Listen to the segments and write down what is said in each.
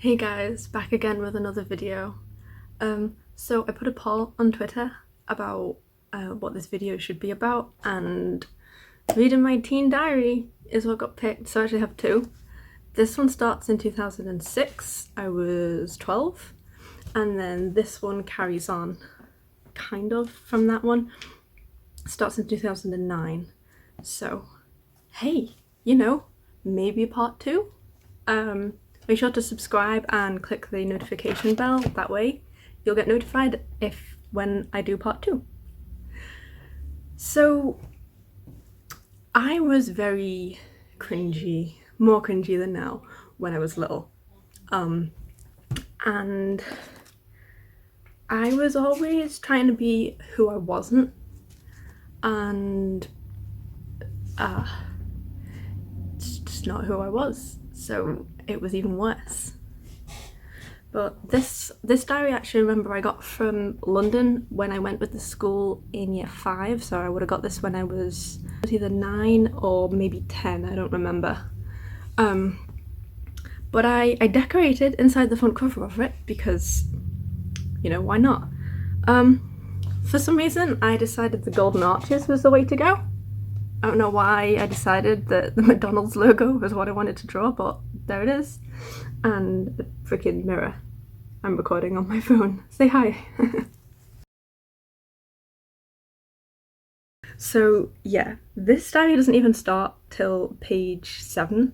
Hey guys, back again with another video. So I put a poll on Twitter about what this video should be about, and reading my teen diary is what got picked, so I actually have two. This one starts in 2006, I was 12, and then this one carries on kind of from that one. Starts in 2009, so hey, maybe part two. Make sure to subscribe and click the notification bell, that way you'll get notified when I do part two. So I was very cringy, more cringy than now, when I was little. And I was always trying to be who I wasn't, and it's just not who I was, so it was even worse. But this diary, actually, remember, I got from London when I went with the school in year 5, so I would have got this when I was either 9 or maybe 10, I don't remember. But I decorated inside the front cover of it because, why not? For some reason I decided the golden arches was the way to go. I don't know why I decided that the McDonald's logo was what I wanted to draw, but there it is. And the freaking mirror. I'm recording on my phone. Say hi. So yeah, this diary doesn't even start till page 7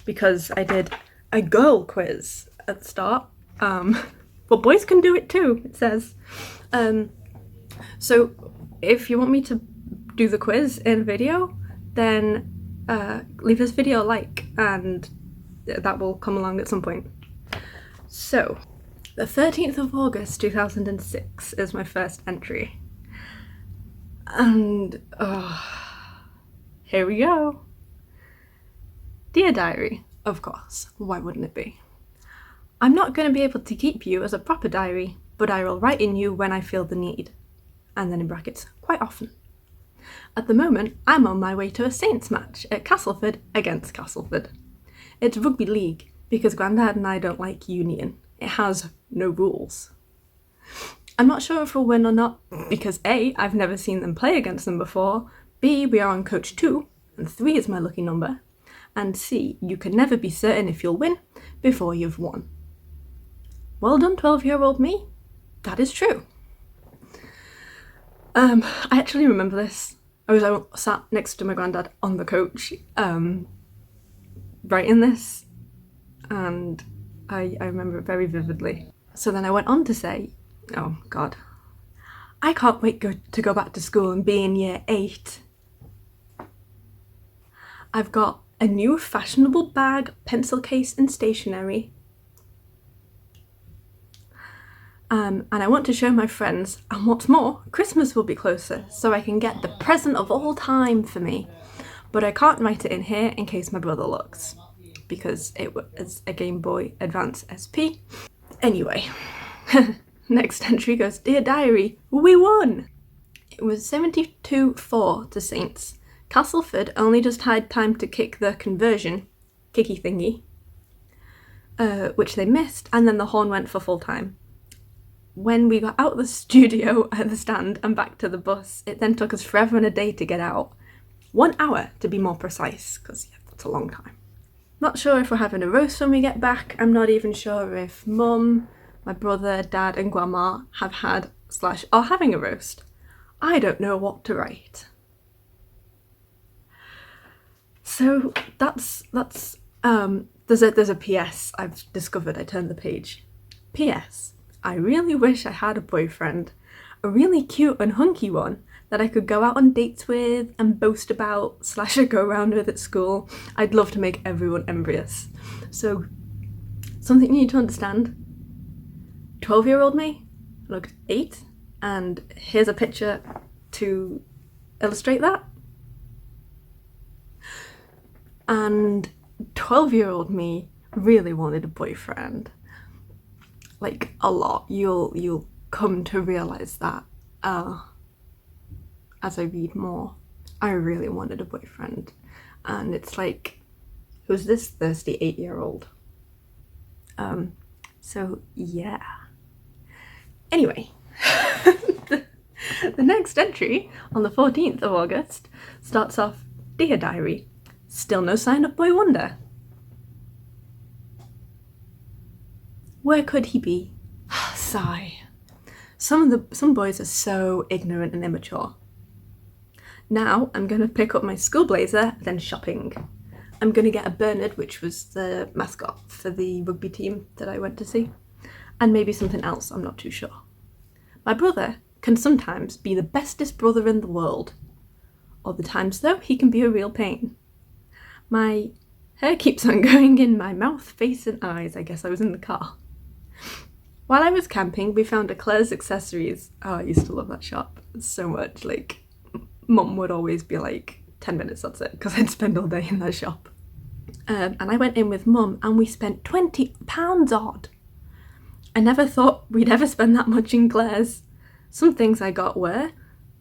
because I did a girl quiz at the start. Well, boys can do it too, it says. So if you want me to do the quiz in a video, then leave this video a like and that will come along at some point. So the 13th of August 2006 is my first entry, and here we go. Dear diary, of course, why wouldn't it be? I'm not going to be able to keep you as a proper diary, but I will write in you when I feel the need, and then in brackets, quite often. At the moment, I'm on my way to a Saints match at Castleford against Castleford. It's rugby league because Grandad and I don't like union. It has no rules. I'm not sure if we'll win or not because A, I've never seen them play against them before, B, we are on coach 2, and 3 is my lucky number, and C, you can never be certain if you'll win before you've won. Well done, 12-year-old me. That is true. I actually remember this. I was sat next to my granddad on the coach, writing this, and I remember it very vividly. So then I went on to say, oh god, I can't wait to go back to school and be in year 8. I've got a new fashionable bag, pencil case and stationery. And I want to show my friends, and what's more, Christmas will be closer, so I can get the present of all time for me. But I can't write it in here in case my brother looks, because it was a Game Boy Advance SP. Anyway, next entry goes, Dear Diary, we won! It was 72-4 to Saints. Castleford only just had time to kick the conversion, kicky thingy, which they missed, and then the horn went for full time. When we got out of the studio at the stand and back to the bus, it then took us forever and a day to get out. 1 hour to be more precise, because yeah, that's a long time. Not sure if we're having a roast when we get back. I'm not even sure if Mum, my brother, Dad and Grandma have had / are having a roast. I don't know what to write. So that's there's a PS I've discovered. I turned the page. PS. I really wish I had a boyfriend, a really cute and hunky one that I could go out on dates with and boast about / go around with at school. I'd love to make everyone envious. So, something you need to understand, 12-year-old me looked 8, and here's a picture to illustrate that. And 12-year-old me really wanted a boyfriend. Like, a lot. You'll come to realise that as I read more. I really wanted a boyfriend, and it's like, who's this thirsty 8-year-old? So yeah. Anyway, the next entry on the 14th of August starts off, Dear Diary, still no sign of Boy Wonder. Where could he be? Sigh. Some boys are so ignorant and immature. Now I'm going to pick up my school blazer, then shopping. I'm going to get a Bernard, which was the mascot for the rugby team that I went to see, and maybe something else, I'm not too sure. My brother can sometimes be the bestest brother in the world. Other times, though, he can be a real pain. My hair keeps on going in my mouth, face and eyes. I guess I was in the car. While I was camping, we found a Claire's Accessories. Oh, I used to love that shop so much. Like, Mum would always be like, 10 minutes, that's it, because I'd spend all day in that shop. And I went in with Mum and we spent £20 odd. I never thought we'd ever spend that much in Claire's. Some things I got were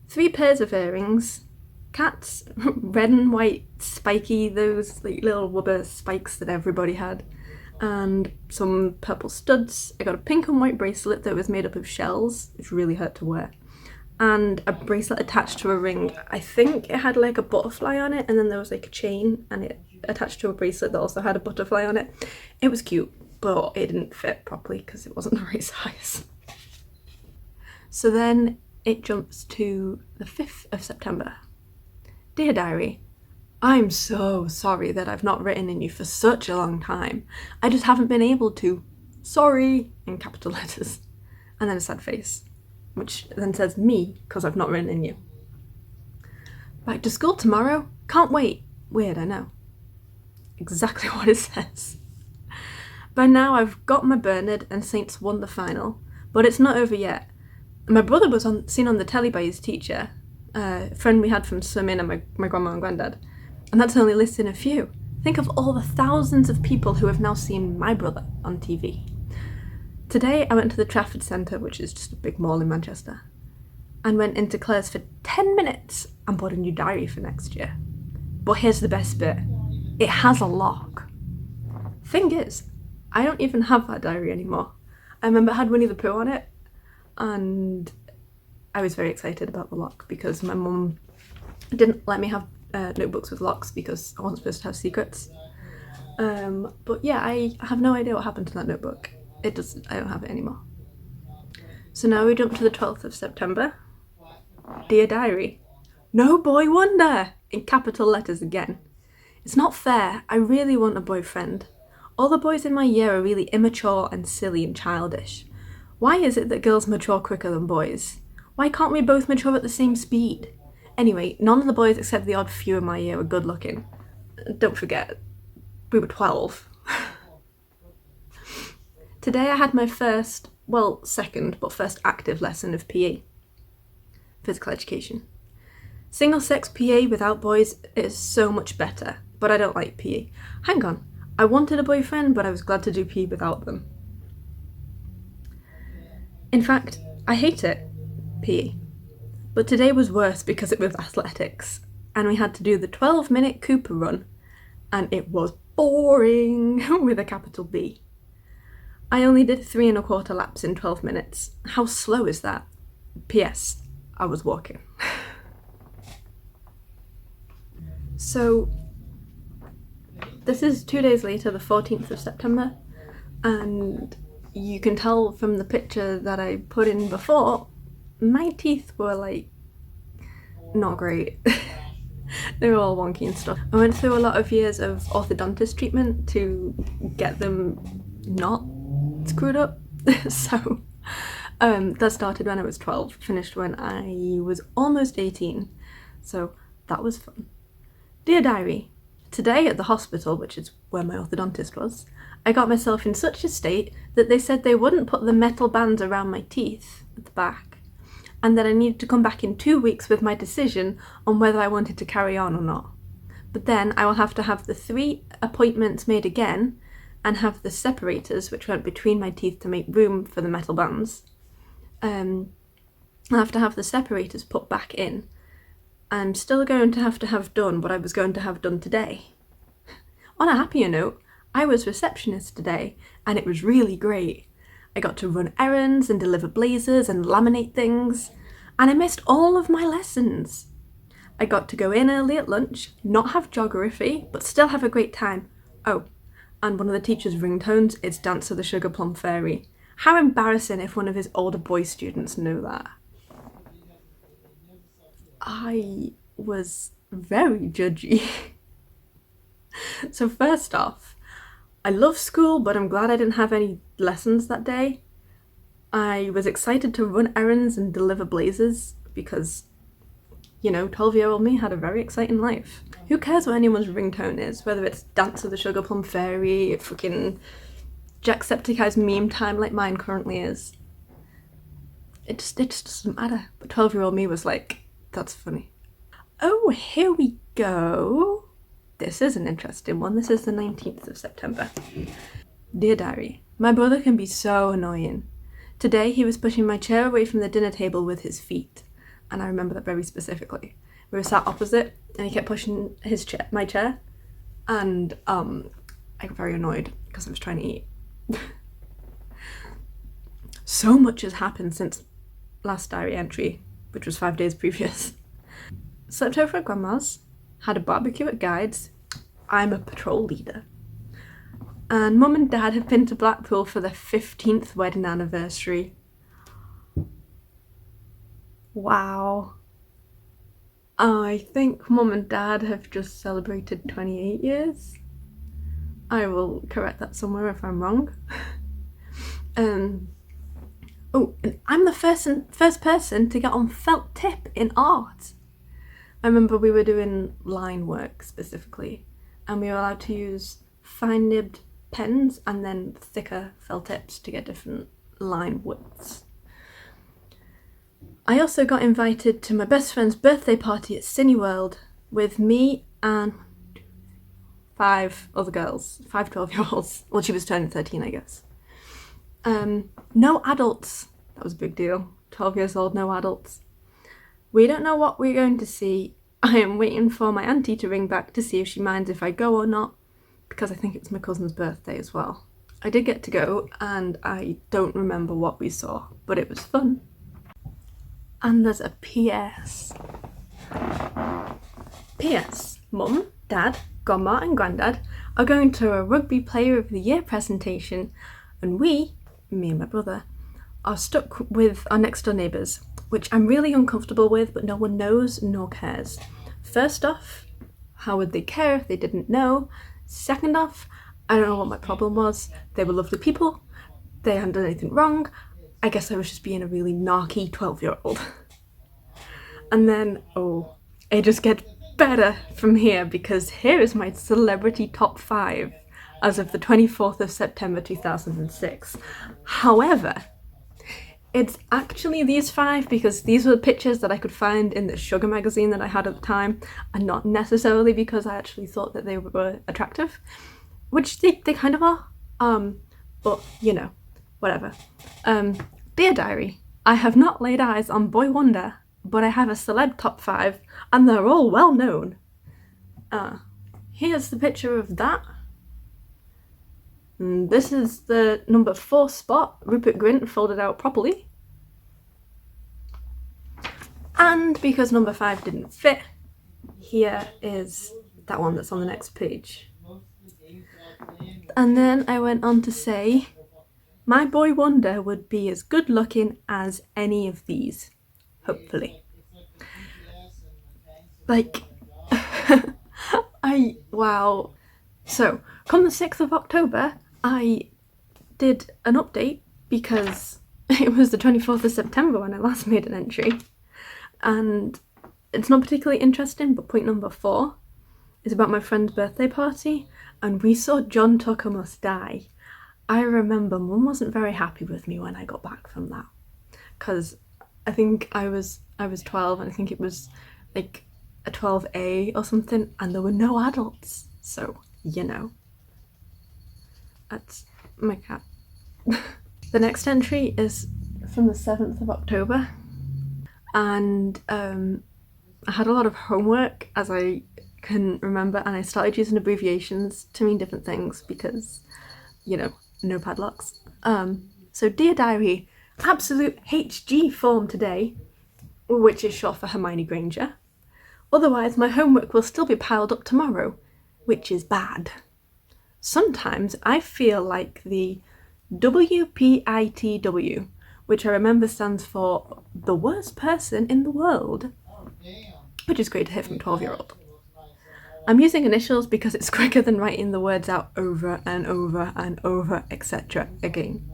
3 pairs of earrings, Cat's red and white spiky, those like little rubber spikes that everybody had, and some purple studs. I got a pink and white bracelet that was made up of shells, which really hurt to wear, and a bracelet attached to a ring. I think it had like a butterfly on it, and then there was like a chain, and it attached to a bracelet that also had a butterfly on it. It was cute, but it didn't fit properly because it wasn't the right size. So then it jumps to the 5th of September. Dear Diary, I'm so sorry that I've not written in you for such a long time. I just haven't been able to. Sorry, in capital letters. And then a sad face, which then says me, because I've not written in you. Back to school tomorrow? Can't wait. Weird, I know. Exactly what it says. By now I've got my Bernard and Saints won the final, but it's not over yet. My brother was seen on the telly by his teacher, a friend we had from swimming, and my grandma and granddad. And that's only listing a few. Think of all the thousands of people who have now seen my brother on TV. Today I went to the Trafford Centre, which is just a big mall in Manchester, and went into Claire's for 10 minutes and bought a new diary for next year. But here's the best bit. It has a lock. Thing is, I don't even have that diary anymore. I remember I had Winnie the Pooh on it, and I was very excited about the lock because my mum didn't let me have notebooks with locks because I wasn't supposed to have secrets. But yeah, I have no idea what happened to that notebook. I don't have it anymore. So now we jump to the 12th of September. Dear Diary, no Boy Wonder, in capital letters again. It's not fair, I really want a boyfriend. All the boys in my year are really immature and silly and childish. Why is it that girls mature quicker than boys? Why can't we both mature at the same speed? Anyway, none of the boys except the odd few in my year were good looking. Don't forget, we were 12. Today I had my second active lesson of PE. Physical education. Single-sex PE without boys is so much better, but I don't like PE. Hang on, I wanted a boyfriend, but I was glad to do PE without them. In fact, I hate it, PE. But today was worse because it was athletics, and we had to do the 12-minute Cooper run, and it was boring, with a capital B. I only did 3 1/4 laps in 12 minutes. How slow is that? P.S. I was walking. So, this is 2 days later, the 14th of September, and you can tell from the picture that I put in before, my teeth were like, not great. They were all wonky and stuff. I went through a lot of years of orthodontist treatment to get them not screwed up. So that started when I was 12, finished when I was almost 18. So that was fun. Dear Diary, today at the hospital, which is where my orthodontist was, I got myself in such a state that they said they wouldn't put the metal bands around my teeth at the back, and that I needed to come back in 2 weeks with my decision on whether I wanted to carry on or not. But then I will have to have the 3 appointments made again and have the separators, which went between my teeth to make room for the metal bands. I'll have to have the separators put back in. I'm still going to have done what I was going to have done today. On a happier note, I was receptionist today, and it was really great. I got to run errands and deliver blazers and laminate things, and I missed all of my lessons. I got to go in early at lunch, not have geography, but still have a great time. Oh, and one of the teacher's ringtones is Dance of the Sugar Plum Fairy. How embarrassing if one of his older boy students knew that. I was very judgy. So first off, I love school, but I'm glad I didn't have any lessons that day. I was excited to run errands and deliver blazers because, 12-year-old me had a very exciting life. Who cares what anyone's ringtone is, whether it's Dance of the Sugar Plum Fairy, fucking Jacksepticeye's meme time like mine currently is. It just doesn't matter. But 12-year-old me was like, that's funny. Oh, here we go. This is an interesting one. This is the 19th of September. Dear Diary, my brother can be so annoying. Today he was pushing my chair away from the dinner table with his feet, and I remember that very specifically. We were sat opposite and he kept pushing my chair, and I got very annoyed because I was trying to eat. So much has happened since last diary entry, which was 5 days previous. Slept over at Grandma's, had a barbecue at Guides. I'm a patrol leader. And Mum and Dad have been to Blackpool for their 15th wedding anniversary. Wow. I think Mum and Dad have just celebrated 28 years. I will correct that somewhere if I'm wrong. Oh, and I'm the first person to get on felt tip in art. I remember we were doing line work specifically, and we were allowed to use fine nibbed pens and then thicker felt tips to get different line widths. I also got invited to my best friend's birthday party at Cineworld with me and 5 other girls, 5 12-year-olds. Well, she was turning 13, I guess. No adults. That was a big deal. 12 years old, no adults. We don't know what we're going to see. I am waiting for my auntie to ring back to see if she minds if I go or not, because I think it's my cousin's birthday as well. I did get to go, and I don't remember what we saw, but it was fun. And there's a PS. PS. Mum, Dad, Grandma and Grandad are going to a Rugby Player of the Year presentation, and we, me and my brother, are stuck with our next door neighbours, which I'm really uncomfortable with, but no one knows nor cares. First off, how would they care if they didn't know? Second off, I don't know what my problem was. They were lovely people. They hadn't done anything wrong. I guess I was just being a really narky 12-year-old. And then, it just gets better from here, because here is my celebrity top 5 as of the 24th of September 2006. However, it's actually these 5 because these were the pictures that I could find in the Sugar magazine that I had at the time, and not necessarily because I actually thought that they were attractive, which they kind of are, but whatever. Dear Diary, I have not laid eyes on Boy Wonder, but I have a celeb top 5, and they're all well known. Here's the picture of that. This is the number 4 spot, Rupert Grint folded out properly. And because number 5 didn't fit, here is that one that's on the next page. And then I went on to say, my Boy Wonder would be as good looking as any of these, hopefully. Wow. So, come the 6th of October, I did an update because it was the 24th of September when I last made an entry, and it's not particularly interesting, but point number 4 is about my friend's birthday party, and we saw John Tucker Must Die. I remember Mum wasn't very happy with me when I got back from that, because I think I was 12, and I think it was like a 12A or something, and there were no adults, so that's my cat. The next entry is from the 7th of October, and I had a lot of homework, as I can remember, and I started using abbreviations to mean different things because, no padlocks. So Dear Diary, absolute HG form today, which is short for Hermione Granger. Otherwise, my homework will still be piled up tomorrow, which is bad. Sometimes I feel like the WPITW, which I remember stands for the worst person in the world, which is great to hear from a 12-year-old. I'm using initials because it's quicker than writing the words out over and over and over, etc. again.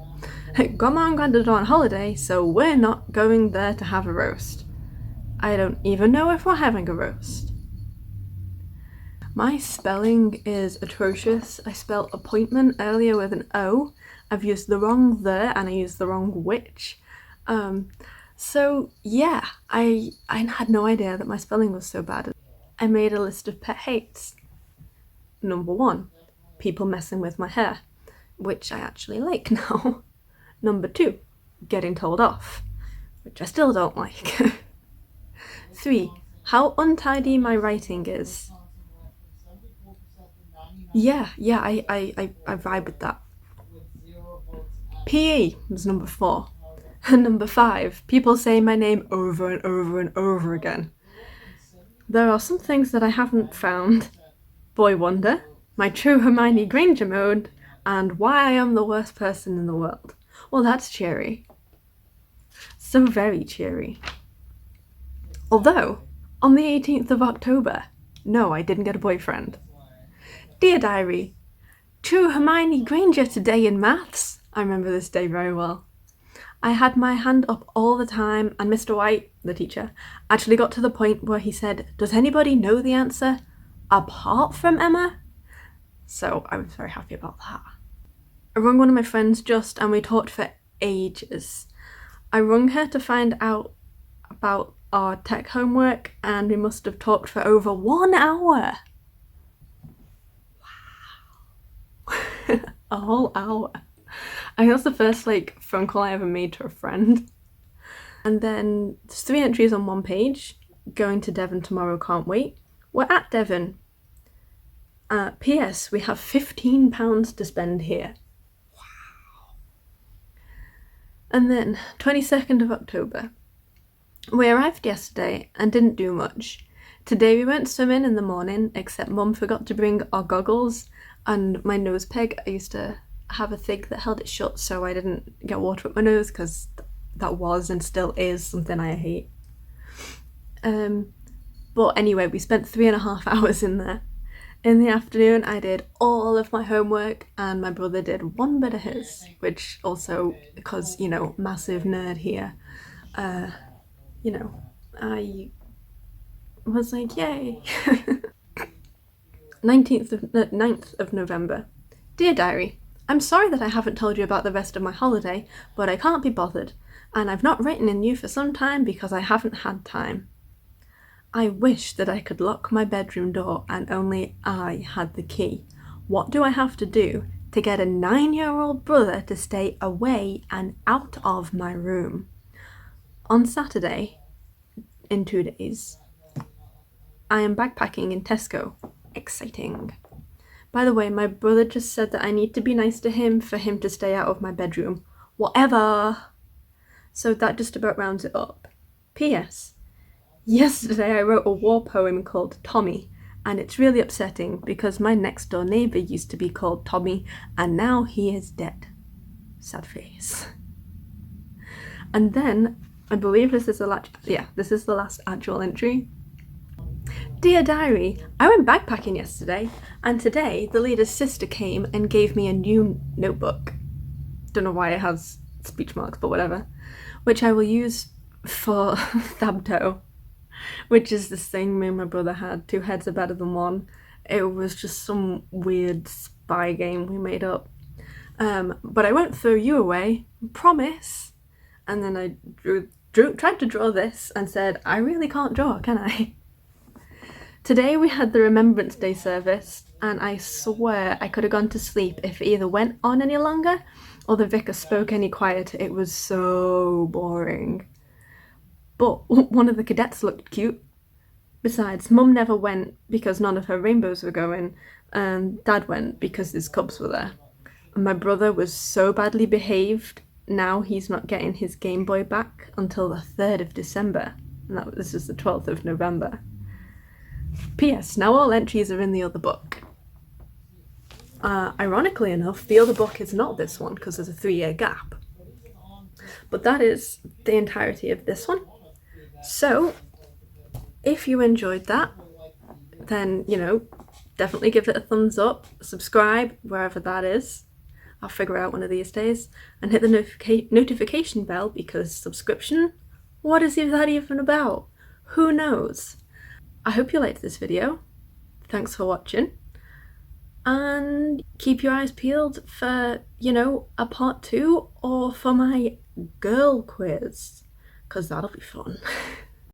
Grandma and Grandad are on holiday, so we're not going there to have a roast. I don't even know if we're having a roast. My spelling is atrocious. I spelled appointment earlier with an O. I've used the wrong the and I used the wrong which. So yeah, I had no idea that my spelling was so bad. I made a list of pet hates. Number 1, people messing with my hair, which I actually like now. Number 2, getting told off, which I still don't like. 3, how untidy my writing is. Yeah, I vibe with that. PE was number 4. And number 5, people say my name over and over and over again. There are some things that I haven't found. Boy Wonder, my true Hermione Granger mode, and why I am the worst person in the world. Well, that's cheery. So very cheery. Although, on the 18th of October, no, I didn't get a boyfriend. Dear Diary, true Hermione Granger today in maths. I remember this day very well. I had my hand up all the time, and Mr. White, the teacher, actually got to the point where he said, does anybody know the answer apart from Emma? So I was very happy about that. I rung one of my friends just, and we talked for ages. I rung her to find out about our tech homework, and we must have talked for over 1 hour. Wow. A whole hour. I think that's the first phone call I ever made to a friend. And then there's 3 entries on one page. Going to Devon tomorrow, can't wait. We're at Devon. P.S. we have £15 to spend here. Wow. And then 22nd of October. We arrived yesterday and didn't do much. Today we went swimming in the morning, except Mum forgot to bring our goggles and my nose peg. I used to have a thing that held it shut so I didn't get water up my nose, because that was and still is something I hate. But anyway, we spent 3.5 hours in there. In the afternoon I did all of my homework and my brother did 1 bit of his, which also, because, massive nerd here, I was like, yay. 9th of November. Dear Diary, I'm sorry that I haven't told you about the rest of my holiday, but I can't be bothered, and I've not written in you for some time because I haven't had time. I wish that I could lock my bedroom door and only I had the key. What do I have to do to get a 9-year-old brother to stay away and out of my room? On Saturday, in 2 days, I am backpacking in Tesco. Exciting. By the way, my brother just said that I need to be nice to him for him to stay out of my bedroom. Whatever. So that just about rounds it up. P.S. Yesterday I wrote a war poem called Tommy, and it's really upsetting because my next door neighbour used to be called Tommy and now he is dead. Sad face. And then, I believe this is the last actual entry. Dear Diary, I went backpacking yesterday, and today the leader's sister came and gave me a new notebook. Don't know why it has speech marks, but whatever. Which I will use for Thabto, which is this thing me and my brother had. 2 heads are better than 1. It was just some weird spy game we made up. But I won't throw you away, promise. And then I tried to draw this and said, I really can't draw, can I? Today we had the Remembrance Day service, and I swear I could have gone to sleep if it either went on any longer or the vicar spoke any quieter. It was so boring. But one of the cadets looked cute. Besides, Mum never went because none of her rainbows were going, and Dad went because his cubs were there. And my brother was so badly behaved now he's not getting his Game Boy back until the 3rd of December, and this is the 12th of November. P.S. Now all entries are in the other book. Ironically enough, the other book is not this one because there's a 3-year gap. But that is the entirety of this one. So, if you enjoyed that, then, definitely give it a thumbs up, subscribe, wherever that is. I'll figure out one of these days. And hit the notification bell, because subscription? What is that even about? Who knows? I hope you liked this video. Thanks for watching. And keep your eyes peeled for, a part 2 or for my girl quiz, because that'll be fun.